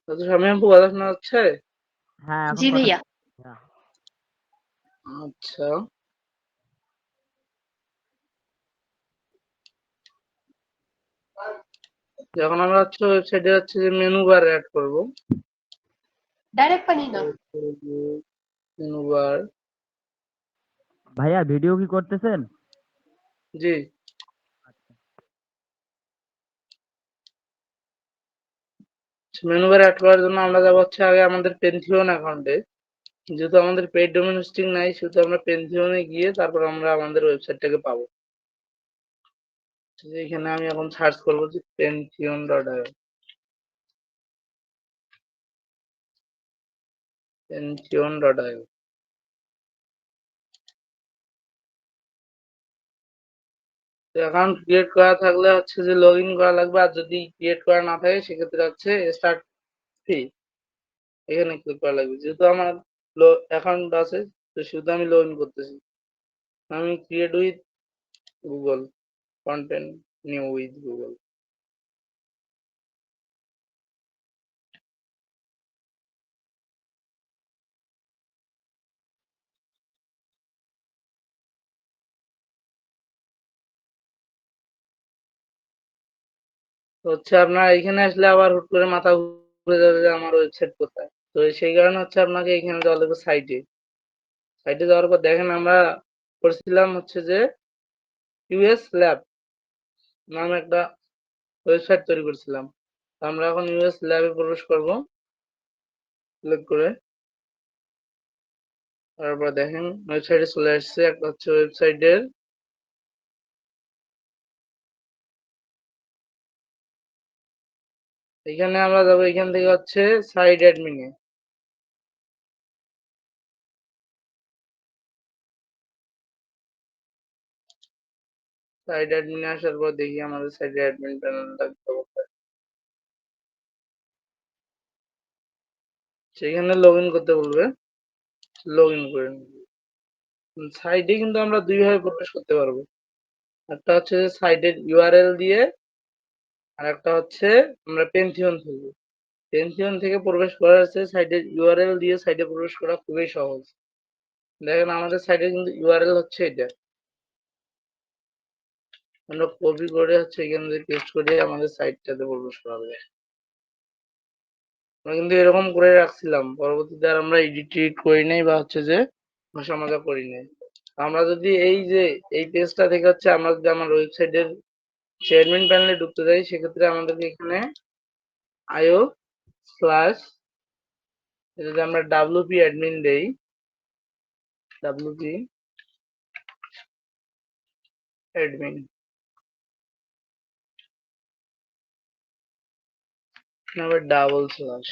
তো স্বামী আপু কথা শোনা যাচ্ছে? হ্যাঁ, এখন জি কথা ভাইয়া। না। আচ্ছা, যখন আমরা হচ্ছে ওয়েবসাইটে হচ্ছে যে মেনু বার অ্যাড করব, ডাইরেক্ট পানি না। মেনু বার, ভাইয়া ভিডিও কি করতেছেন? জি, মেনু বার অ্যাড করার জন্য আমরা যাব হচ্ছে আগে আমাদের পেনথিওন অ্যাকাউন্টে। যেহেতু আমাদের পেইড ডোমেইন হোস্টিং নাই, সেহেতু আমরা পেনথিওনে গিয়ে তারপর আমরা আমাদের ওয়েবসাইটটাকে পাবো। এখানে আমি এখন সার্চ করবো যে pentheon.io, pentheon.io। অ্যাকাউন্ট ক্রিয়েট করা থাকলে হচ্ছে যে লগ ইন করা লাগবে, আর যদি ক্রিয়েট করা না থাকে সেক্ষেত্রে হচ্ছে স্টার্ট ফ্রি, এখানে ক্লিক করা লাগবে। যেহেতু আমার অ্যাকাউন্ট আছে, তো শুধু আমি লগ ইন করতেছি। আমি create with Google, content new with Google. তো হচ্ছে আপনার এখানে আসলে আবার হুট করে মাথা ঘুরে যাবে যে আমার ওয়েবসাইট কোথায়। তো সেই কারণে হচ্ছে আপনাকে এখানে যাওয়া লাগবে সাইটে। সাইটে যাওয়ার পর দেখেন আমরা করছিলাম হচ্ছে যে ইউএস ল্যাব নামে একটা ওয়েবসাইট তৈরি করছিলাম। তো আমরা এখন ইউএস ল্যাবে প্রবেশ করব, ক্লিক করে। তারপর দেখেন ওয়েবসাইটে চলে আসছে। একটা হচ্ছে ওয়েবসাইটের, এখানে আমরা যাবো, এখান থেকে হচ্ছে সাইট অ্যাডমিনে। সাইট অ্যাডমিনে আসার পর দেখি আমাদের সাইট অ্যাডমিন প্যানেলটা কোথায়। সেখানে লগ ইন করতে বলবে, লগ ইন করে নিব। সাইটে কিন্তু আমরা দুইভাবে প্রবেশ করতে পারবো। একটা হচ্ছে সাইটের ইউআরএল দিয়ে, আর একটা হচ্ছে আমরা পেনথিওন থেকে। পেনথিওন থেকে প্রবেশ করার চেয়ে সাইটের ইউআরএল দিয়ে সাইটে প্রবেশ করা খুবই সহজ। দেখেন আমাদের সাইটে কিন্তু ইউআরএল হচ্ছে এটা। আমরা কপি করে হচ্ছে এখান থেকে পেস্ট করে আমাদের সাইটটাতে প্রবেশ করা যায়। আমরা কিন্তু এরকম করে রাখছিলাম, পরবর্তীতে আর আমরা এডিট করি নাই বা হচ্ছে যে ভাষা মাজা করি নাই। আমরা যদি এই যে এই পেজটা থেকে হচ্ছে আমরা যদি আমার ওয়েবসাইটের অ্যাডমিন প্যানেলে ঢুকতে যাই, সেক্ষেত্রে আমাদেরকে এখানে আইও স্ল্যাশ, যদি আমরা ডাব্লিউপি অ্যাডমিন দেই, ডাব্লিউপি অ্যাডমিন, আবার ডাবল স্ল্যাশ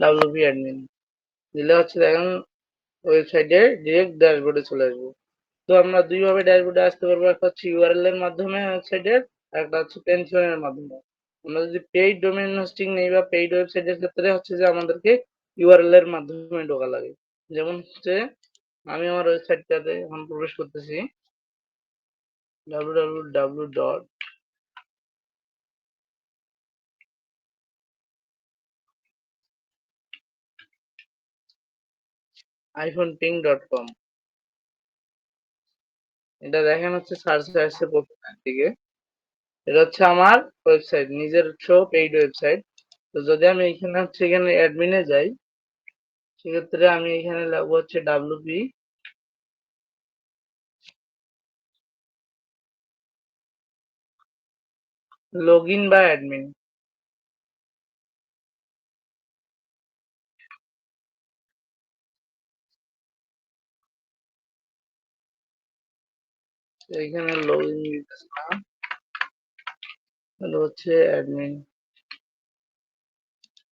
ডাব্লিউপি অ্যাডমিন দিলে হচ্ছে দেখেন ওয়েবসাইটে ডিরেক্ট ড্যাশবোর্ডে চলে আসবো। তো আমরা দুইভাবে ড্যাশবোর্ডে আসতে পারবো, একটা হচ্ছে ইউআরএল এর মাধ্যমে ওয়েবসাইটের, আর একটা হচ্ছে পেনশনের মাধ্যমে। আমরা যদি পেইড ডোমেইন হোস্টিং নেই বা পেইড ওয়েবসাইটের ক্ষেত্রে হচ্ছে যে আমাদেরকে ইউআরএল এর মাধ্যমে ঢোকা লাগে। যেমন হচ্ছে আমি আমার ওয়েবসাইটটাতে এখন প্রবেশ করতেছি, www. iPhonePing.com। এটা দেখেন হচ্ছে সার্চে আসছে প্রথমের দিকে। এটা হচ্ছে আমার ওয়েবসাইট, নিজের পেইড ওয়েবসাইট। তো যদি আমি এখানে হচ্ছে এখানে অ্যাডমিনে যাই, সেক্ষেত্রে আমি এখানে লাগবো হচ্ছে ডাব্লিউপি লগ ইন বা অ্যাডমিন। এখানে লগ ইন দিতেছে না, তাহলে হচ্ছে অ্যাডমিন,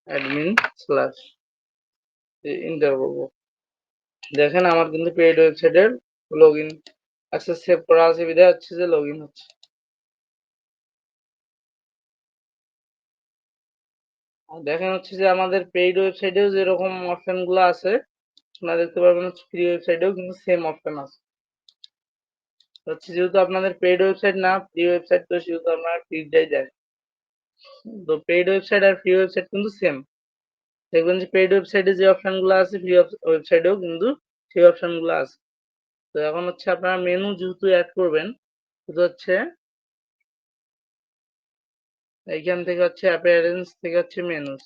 অ্যাডমিন স্ল্যাশ ইন্টার করবো। দেখেন আমার কিন্তু পেইড ওয়েবসাইটের লগ ইন অ্যাক্সেস সেভ করা আছে, বিধায় হচ্ছে যে লগ ইন হচ্ছে। আর দেখেন হচ্ছে যে আমাদের পেইড ওয়েবসাইটেও যেরকম অপশন গুলো আছে, আপনারা দেখতে পারবেন হচ্ছে ফ্রি ওয়েবসাইটেও কিন্তু সেম অপশন আছে। হচ্ছে যেহেতু আপনাদের পেইড ওয়েবসাইট না, ফ্রি ওয়েবসাইট, তো সেহেতু আপনারা ফ্রিটাই দেন। তো পেইড ওয়েবসাইট আর ফ্রি ওয়েবসাইট কিন্তু সেম। দেখবেন যে পেইড ওয়েবসাইটে যে অপশনগুলো আছে ফ্রি ওয়েবসাইটেও কিন্তু সেই অপশনগুলো আছে। তো এখন হচ্ছে আপনারা মেনু যেহেতু অ্যাড করবেন, শুধু হচ্ছে এইখান থেকে হচ্ছে অ্যাপিয়ারেন্স থেকে হচ্ছে মেনুস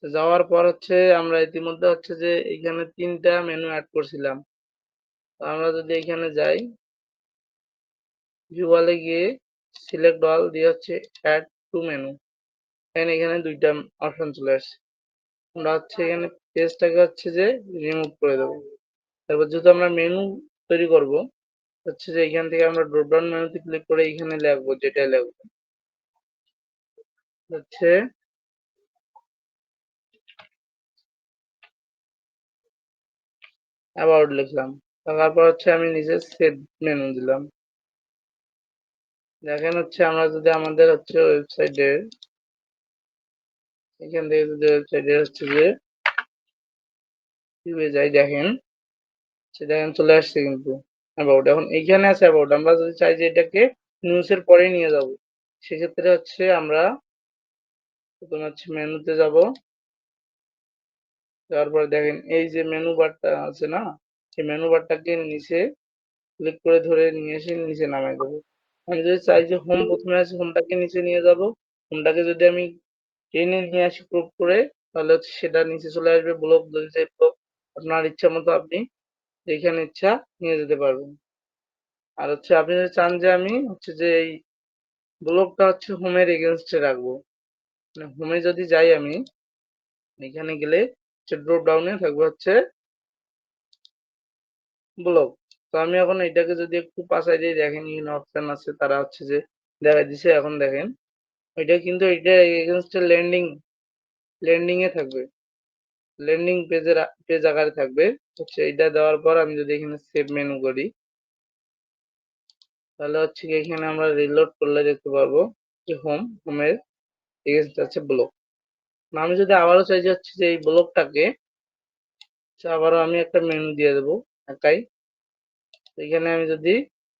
যাওয়ার পর হচ্ছে আমরা ইতিমধ্যে হচ্ছে যে এখানে ৩ টা মেনু অ্যাড করছিলাম। তো আমরা যদি এখানে যাই, ভিউ অল এ গিয়ে সিলেক্ট অল দিয়ে হচ্ছে অ্যাড টু মেনু। এখানে ২ টা অপশন চলে আসছে। আমরা হচ্ছে এখানে পেজটাকে হচ্ছে যে রিমুভ করে দেব। তারপর যেহেতু আমরা মেনু তৈরি করব, হচ্ছে যে এখান থেকে আমরা ড্রপ ডাউন মেনুতে ক্লিক করে এখানে লিখবো যেটা লিখবো হচ্ছে অ্যাবাউট লিখলাম। তারপর হচ্ছে আমি নিজে সেভ মেনু দিলাম। দেখেন হচ্ছে আমরা যদি আমাদের হচ্ছে ওয়েবসাইটের এখান থেকে যদি ওয়েবসাইটের হচ্ছে যে ভিউয়ে যাই, দেখেন দেখেন চলে আসছে কিন্তু অ্যাবাউট। এখন এইখানে আছে অ্যাবাউট। আমরা যদি চাই যে এটাকে নিউজের পরেই নিয়ে যাব, সেক্ষেত্রে হচ্ছে আমরা প্রথমে হচ্ছে মেনুতে যাব। যাওয়ার পরে দেখেন এই যে মেনু বারটা আছে না, এই মেনু বারটাকে নিচে ক্লিক করে ধরে নিয়ে এসে নিচে নামাই দেবো। আমি যদি চাই যে হোম প্রথমে আছে, হোমটাকে নিচে নিয়ে যাব। হোমটাকে যদি আমি টেনে নিয়ে আসি ক্রপ করে, তাহলে হচ্ছে সেটা নিচে চলে আসবে। ব্লক যদি চাই ব্লক, আপনার ইচ্ছা মতো আপনি যেখানে ইচ্ছা নিয়ে যেতে পারবেন। আর হচ্ছে আপনি যদি চান যে আমি হচ্ছে যে এই ব্লকটা হচ্ছে হোমের এগেনস্টে রাখবো, মানে হোমে যদি যাই আমি, এখানে গেলে ড্রপ ডাউনে থাকবে হচ্ছে ব্লক। তো আমি এখন এটাকে যদি একটু পাশায় দিয়ে দেখেন, এখানে অপশন আছে, তারা হচ্ছে যে দেখাই দিছে। এখন দেখেন এটা কিন্তু এটা এগেনস্টে ল্যান্ডিং এ থাকবে, ল্যান্ডিং পেজ আকারে থাকবে। হচ্ছে এটা দেওয়ার পর আমি যদি এখানে সেভ মেনু করি, তাহলে হচ্ছে কি এখানে আমরা রিলোড করলে দেখতে পারবো যে হোমের এগেনস্ট আছে ব্লক। আমি যদি আবারও চাই যে হচ্ছে যে এই ব্লকটাকে আবারও আমি একটা মেনু দিয়ে দেবো একাই। এখানে আমি যদি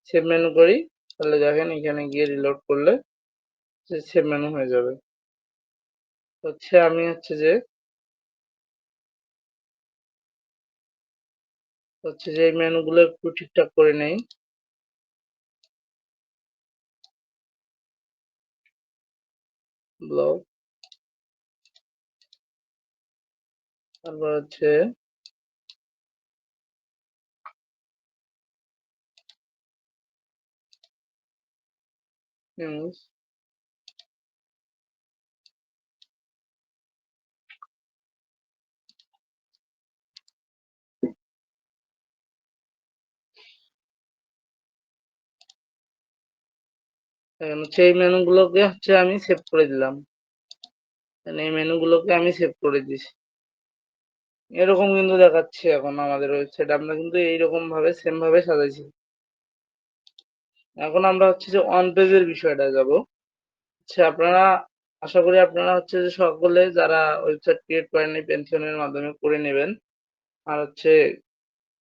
সেভ মেনু করি, তাহলে দেখেন এখানে গিয়ে রিলোড করলে সেভ মেনু হয়ে যাবে। হচ্ছে আমি হচ্ছে যে এই মেনু গুলো একটু ঠিকঠাক করে নেই। ব্লক, তারপর হচ্ছে নিউজ, এখন হচ্ছে এই মেনু গুলোকে হচ্ছে আমি সেভ করে দিলাম। এই মেনু গুলোকে আমি সেভ করে দিছি। এরকম কিন্তু দেখাচ্ছে এখন আমাদের ওয়েবসাইট। আমরা কিন্তু এইরকম ভাবে সেম ভাবে সাজাইছি। এখন আমরা হচ্ছে যে অন পেজের বিষয়টা যাব। হচ্ছে আপনারা, আশা করি আপনারা হচ্ছে যে সকলে যারা ওয়েবসাইট ক্রিয়েট করেননি পেন্থিয়নের মাধ্যমে করে নেবেন। আর হচ্ছে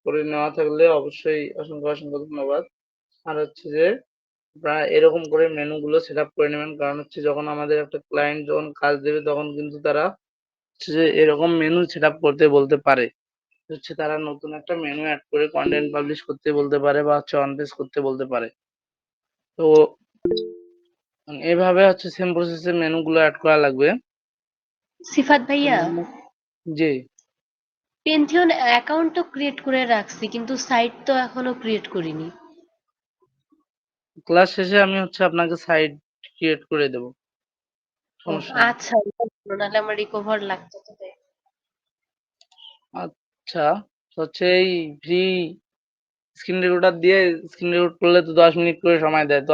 করে নেওয়া থাকলে অবশ্যই অসংখ্য অসংখ্য ধন্যবাদ। আর হচ্ছে যে আপনারা এরকম করে মেনু গুলো সেট আপ করে নেবেন। কারণ হচ্ছে যখন আমাদের একটা ক্লায়েন্ট যখন কাজ দেবে, তখন কিন্তু তারা হচ্ছে যে এরকম মেনু সেট আপ করতে বলতে পারে। হচ্ছে তারা নতুন একটা মেনু অ্যাড করে কন্টেন্ট পাবলিশ করতে বলতে পারে, বা হচ্ছে অন পেজ করতে বলতে পারে। তো এভাবে হচ্ছে সেম প্রসেসে মেনু গুলো অ্যাড করা লাগবে। সিফাত ভাইয়া, জি, পেন্থিয়ন অ্যাকাউন্ট তো ক্রিয়েট করে রাখছি, কিন্তু সাইট তো এখনো ক্রিয়েট করিনি। ক্লাস শেষে আমি হচ্ছে আপনাকে সাইট ক্রিয়েট করে দেব, ও সমস্যা নেই। আচ্ছা, নাহলে আমার রিকভার লাগতো তো তাই। আচ্ছা, তো হচ্ছে এই ফ্রি স্ক্রিন রেকর্ডার দিয়ে স্ক্রিন রেকর্ড করলে তো 10 মিনিট করে সময় দেয়। তো